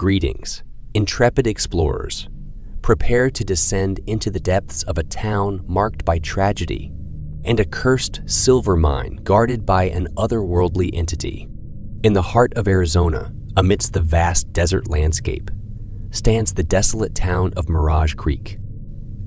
Greetings, intrepid explorers. Prepare to descend into the depths of a town marked by tragedy and a cursed silver mine guarded by an otherworldly entity. In the heart of Arizona, amidst the vast desert landscape, stands the desolate town of Mirage Creek,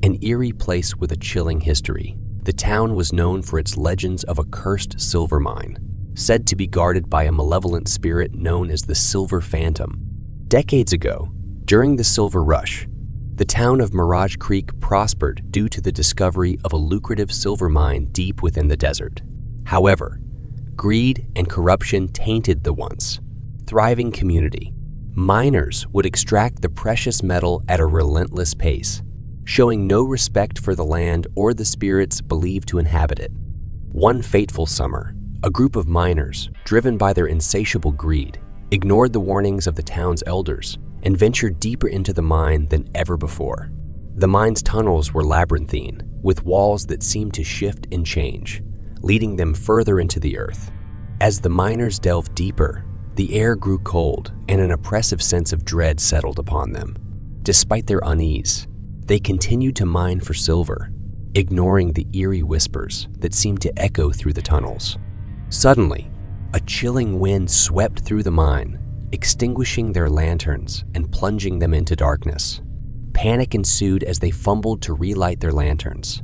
an eerie place with a chilling history. The town was known for its legends of a cursed silver mine, said to be guarded by a malevolent spirit known as the Silver Phantom. Decades ago, during the Silver Rush, the town of Mirage Creek prospered due to the discovery of a lucrative silver mine deep within the desert. However, greed and corruption tainted the once thriving community. Miners would extract the precious metal at a relentless pace, showing no respect for the land or the spirits believed to inhabit it. One fateful summer, a group of miners, driven by their insatiable greed, ignored the warnings of the town's elders and ventured deeper into the mine than ever before. The mine's tunnels were labyrinthine, with walls that seemed to shift and change, leading them further into the earth. As the miners delved deeper, the air grew cold and an oppressive sense of dread settled upon them. Despite their unease, they continued to mine for silver, ignoring the eerie whispers that seemed to echo through the tunnels. Suddenly, a chilling wind swept through the mine, extinguishing their lanterns and plunging them into darkness. Panic ensued as they fumbled to relight their lanterns,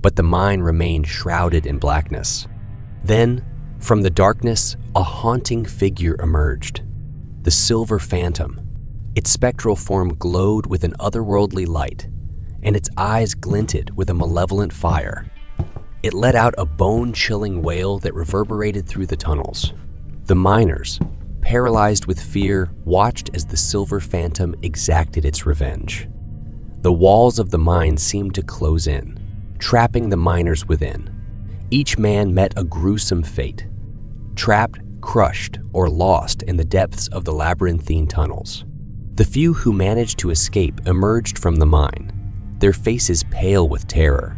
but the mine remained shrouded in blackness. Then, from the darkness, a haunting figure emerged, the Silver Phantom. Its spectral form glowed with an otherworldly light, and its eyes glinted with a malevolent fire. It let out a bone-chilling wail that reverberated through the tunnels. The miners, paralyzed with fear, watched as the Silver Phantom exacted its revenge. The walls of the mine seemed to close in, trapping the miners within. Each man met a gruesome fate, trapped, crushed, or lost in the depths of the labyrinthine tunnels. The few who managed to escape emerged from the mine, their faces pale with terror.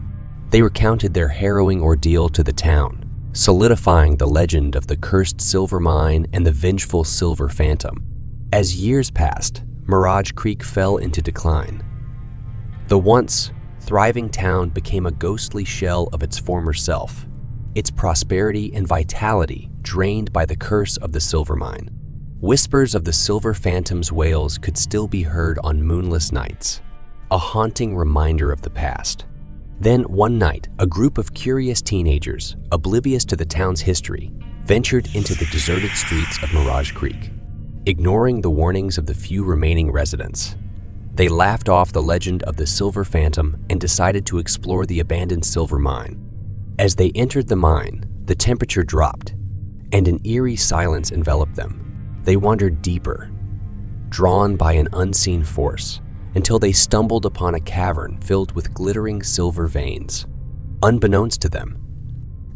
They recounted their harrowing ordeal to the town, solidifying the legend of the cursed silver mine and the vengeful Silver Phantom. As years passed, Mirage Creek fell into decline. The once thriving town became a ghostly shell of its former self, its prosperity and vitality drained by the curse of the silver mine. Whispers of the Silver Phantom's wails could still be heard on moonless nights, a haunting reminder of the past. Then one night, a group of curious teenagers, oblivious to the town's history, ventured into the deserted streets of Mirage Creek. Ignoring the warnings of the few remaining residents, they laughed off the legend of the Silver Phantom and decided to explore the abandoned silver mine. As they entered the mine, the temperature dropped, and an eerie silence enveloped them. They wandered deeper, drawn by an unseen force, until they stumbled upon a cavern filled with glittering silver veins. Unbeknownst to them,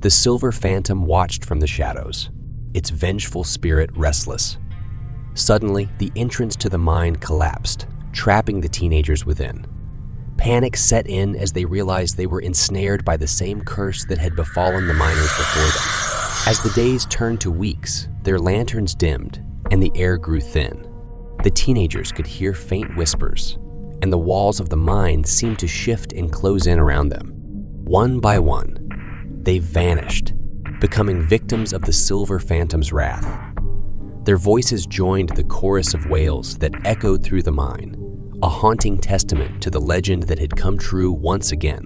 the Silver Phantom watched from the shadows, its vengeful spirit restless. Suddenly, the entrance to the mine collapsed, trapping the teenagers within. Panic set in as they realized they were ensnared by the same curse that had befallen the miners before them. As the days turned to weeks, their lanterns dimmed and the air grew thin. The teenagers could hear faint whispers, and the walls of the mine seemed to shift and close in around them. One by one, they vanished, becoming victims of the Silver Phantom's wrath. Their voices joined the chorus of wails that echoed through the mine, a haunting testament to the legend that had come true once again.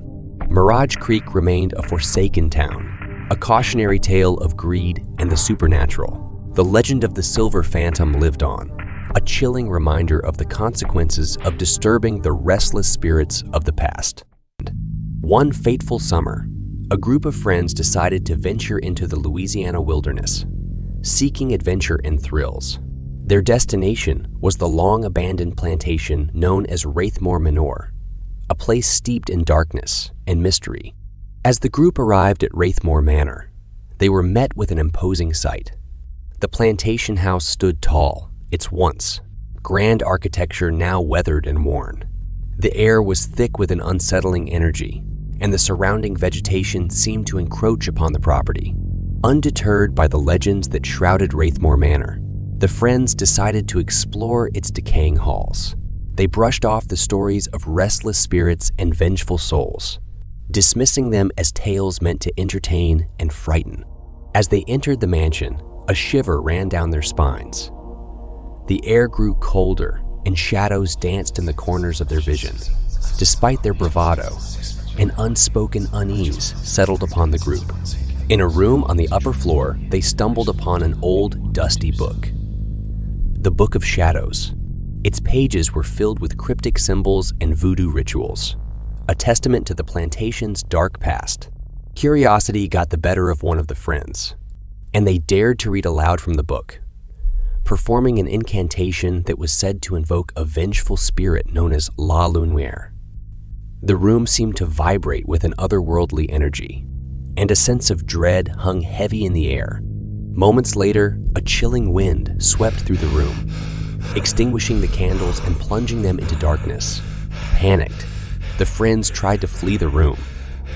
Mirage Creek remained a forsaken town, a cautionary tale of greed and the supernatural. The legend of the Silver Phantom lived on, a chilling reminder of the consequences of disturbing the restless spirits of the past. One fateful summer, a group of friends decided to venture into the Louisiana wilderness, seeking adventure and thrills. Their destination was the long-abandoned plantation known as Wraithmore Manor, a place steeped in darkness and mystery. As the group arrived at Wraithmore Manor, they were met with an imposing sight. The plantation house stood tall, its once grand architecture now weathered and worn. The air was thick with an unsettling energy, and the surrounding vegetation seemed to encroach upon the property. Undeterred by the legends that shrouded Wraithmore Manor, The friends decided to explore its decaying halls. They brushed off the stories of restless spirits and vengeful souls, dismissing them as tales meant to entertain and frighten. As they entered the mansion, a shiver ran down their spines. The air grew colder, and shadows danced in the corners of their vision. Despite their bravado, an unspoken unease settled upon the group. In a room on the upper floor, they stumbled upon an old, dusty book. The Book of Shadows. Its pages were filled with cryptic symbols and voodoo rituals, a testament to the plantation's dark past. Curiosity got the better of one of the friends, and they dared to read aloud from the book, performing an incantation that was said to invoke a vengeful spirit known as La Lumiere. The room seemed to vibrate with an otherworldly energy, and a sense of dread hung heavy in the air. Moments later, a chilling wind swept through the room, extinguishing the candles and plunging them into darkness. Panicked, the friends tried to flee the room,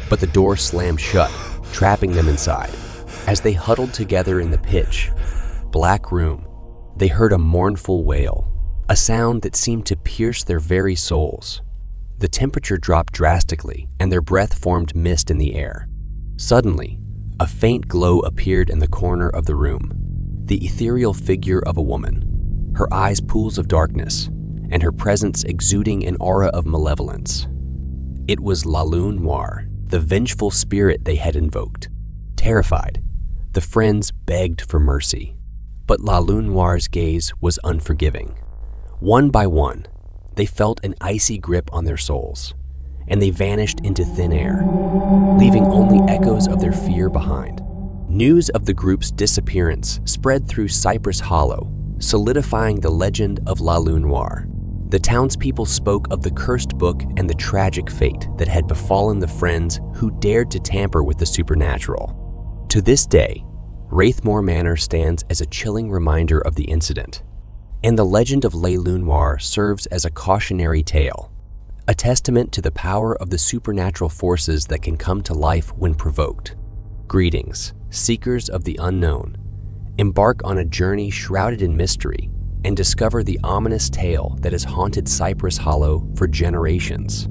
but the door slammed shut, trapping them inside. As they huddled together in the pitch black room, they heard a mournful wail, a sound that seemed to pierce their very souls. The temperature dropped drastically, and their breath formed mist in the air. Suddenly, a faint glow appeared in the corner of the room, the ethereal figure of a woman, her eyes pools of darkness, and her presence exuding an aura of malevolence. It was La Lumiere, the vengeful spirit they had invoked. Terrified, the friends begged for mercy, but La Lumiere's gaze was unforgiving. One by one, they felt an icy grip on their souls, and they vanished into thin air, leaving only echoes of their fear behind. News of the group's disappearance spread through Cypress Hollow, solidifying the legend of La Lumiere. The townspeople spoke of the cursed book and the tragic fate that had befallen the friends who dared to tamper with the supernatural. To this day, Wraithmore Manor stands as a chilling reminder of the incident, and the legend of La Lumiere serves as a cautionary tale, a testament to the power of the supernatural forces that can come to life when provoked. Greetings, seekers of the unknown. Embark on a journey shrouded in mystery and discover the ominous tale that has haunted Cypress Hollow for generations.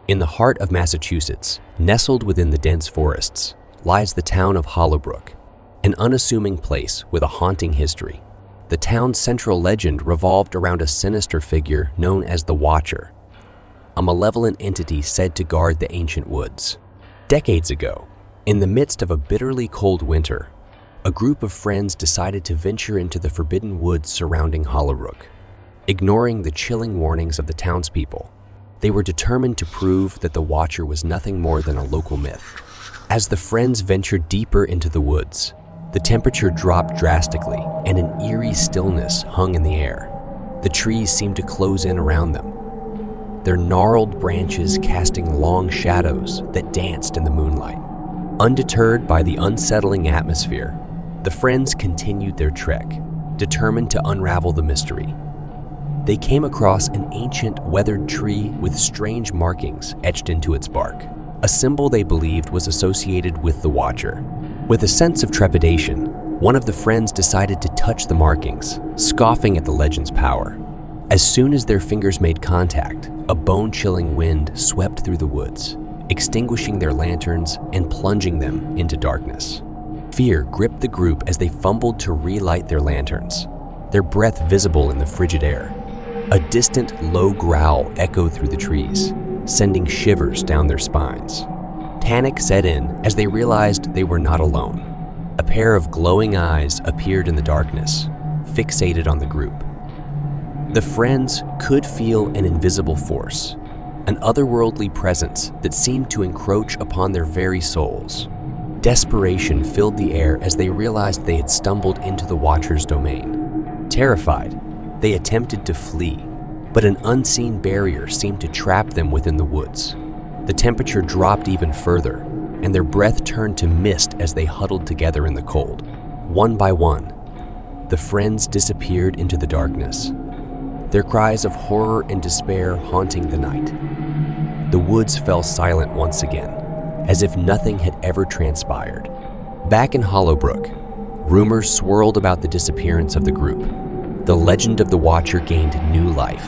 In the heart of Massachusetts, nestled within the dense forests, lies the town of Hollowbrook, an unassuming place with a haunting history. The town's central legend revolved around a sinister figure known as the Watcher, a malevolent entity said to guard the ancient woods. Decades ago, in the midst of a bitterly cold winter, a group of friends decided to venture into the forbidden woods surrounding Hollowbrook. Ignoring the chilling warnings of the townspeople, they were determined to prove that the Watcher was nothing more than a local myth. As the friends ventured deeper into the woods, the temperature dropped drastically and an eerie stillness hung in the air. The trees seemed to close in around them, their gnarled branches casting long shadows that danced in the moonlight. Undeterred by the unsettling atmosphere, the friends continued their trek, determined to unravel the mystery. They came across an ancient, weathered tree with strange markings etched into its bark, a symbol they believed was associated with the Watcher. With a sense of trepidation, one of the friends decided to touch the markings, scoffing at the legend's power. As soon as their fingers made contact, a bone-chilling wind swept through the woods, extinguishing their lanterns and plunging them into darkness. Fear gripped the group as they fumbled to relight their lanterns, their breath visible in the frigid air. A distant, low growl echoed through the trees, sending shivers down their spines. Panic set in as they realized they were not alone. A pair of glowing eyes appeared in the darkness, fixated on the group. The friends could feel an invisible force, an otherworldly presence that seemed to encroach upon their very souls. Desperation filled the air as they realized they had stumbled into the Watcher's domain. Terrified, they attempted to flee, but an unseen barrier seemed to trap them within the woods. The temperature dropped even further, and their breath turned to mist as they huddled together in the cold. One by one, the friends disappeared into the darkness, their cries of horror and despair haunting the night. The woods fell silent once again, as if nothing had ever transpired. Back in Hollowbrook, Rumors swirled about the disappearance of the group. The legend of the Watcher gained new life,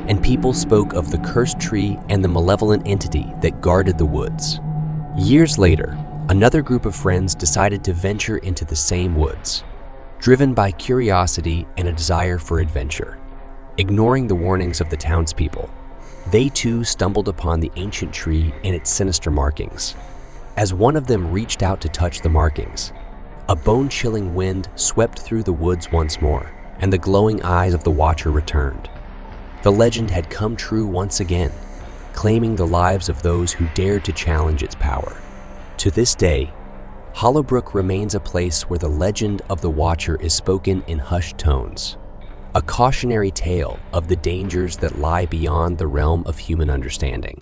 and people spoke of the cursed tree and the malevolent entity that guarded the woods. Years later, another group of friends decided to venture into the same woods, driven by curiosity and a desire for adventure. Ignoring the warnings of the townspeople, they too stumbled upon the ancient tree and its sinister markings. As one of them reached out to touch the markings, a bone-chilling wind swept through the woods once more, and the glowing eyes of the Watcher returned. The legend had come true once again, claiming the lives of those who dared to challenge its power. To this day, Hollowbrook remains a place where the legend of the Watcher is spoken in hushed tones, a cautionary tale of the dangers that lie beyond the realm of human understanding.